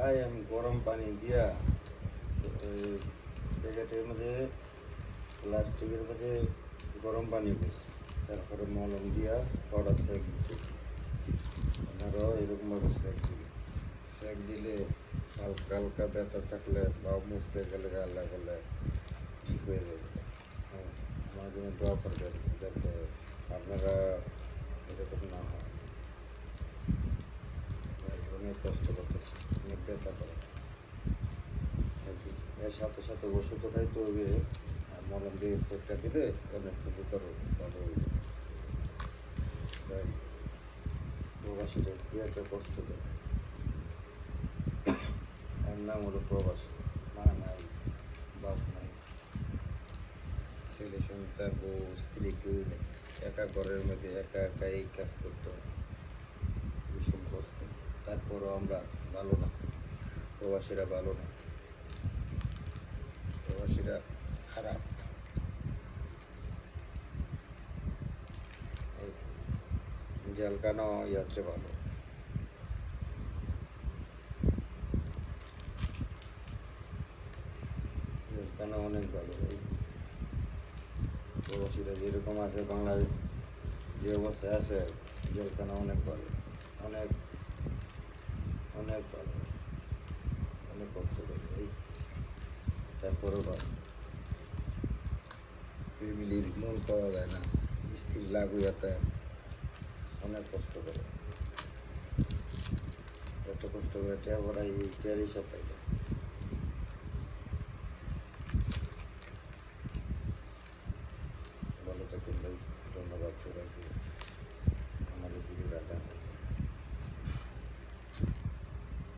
ভাই আমি গরম পানি দিয়া ওই প্যাকেটের মধ্যে প্লাস্টিকের মধ্যে গরম পানি করছি, তারপরে মলম দিয়া পাউডার সেক দিতেছি। আপনারাও এরকমভাবে সেক দিলে হালকা হালকা ব্যথা থাকলে বা মুছতে গেলে গালা গেলে ঠিক হয়ে যাবে। হ্যাঁ, আমার জন্য দোয়া করবেন যাতে আপনারা এরকম না হয়। অনেক কষ্ট করতেছে, অনেক ব্যথা করে। এর সাথে সাথে ওষুধও খাইতে হবে, আর মলম দিয়ে সেটটা দিলে অনেক উপকার ভালো হইবে। তাই প্রবাসীটা কি একটা কষ্ট দেয়। এর নাম হলো প্রবাসী। মা নাই, বাপ নাই, ছেলে সন্তান, বউ, স্ত্রী কেউ নেই। একা ঘরের মধ্যে একা একা এই কাজ করতে হয়, ভীষণ কষ্ট। তারপরও আমরা ভালো না, প্রবাসীরা ভালো না, প্রবাসীরা খারাপ। জেলখানা হচ্ছে ভালো। জেলখানা অনেক ভালো ভাই। প্রবাসীরা যেরকম আছে, বাংলাদেশ যে অবস্থায় আছে, জেলখানা অনেক ভালো, অনেক অনেক ভালো, অনেক কষ্ট করে ভাই। তারপরেও ফ্যামিলির মন পাওয়া যায় না, স্ত্রী লাগুয়াতে অনেক কষ্ট করে। এত কষ্ট করে টেয়া পড়াই, টেয়ার হিসাব পাইলে। ভালো থাকুন ভাই, ধন্যবাদ সবাইকে।